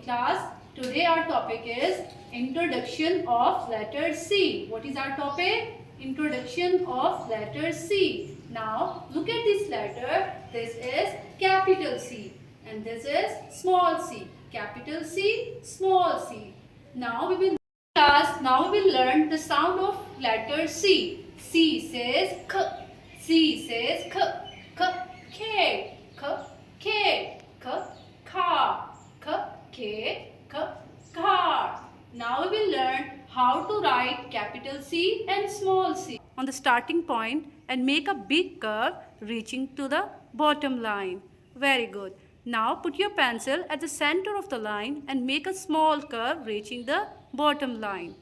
class. Today our topic is Introduction of letter C. What is our topic? Introduction of letter C. Now look at this letter. This is capital C and this is small c. Capital C, small c. Now we will learn the sound of letter C. C says k. C says k. K, k, k, k, k, car, k, k, k, car. Now we will learn how to write capital C and small c on the starting point and make a big curve reaching to the bottom line. Very good. Now put your pencil at the center of the line and make a small curve reaching the bottom line.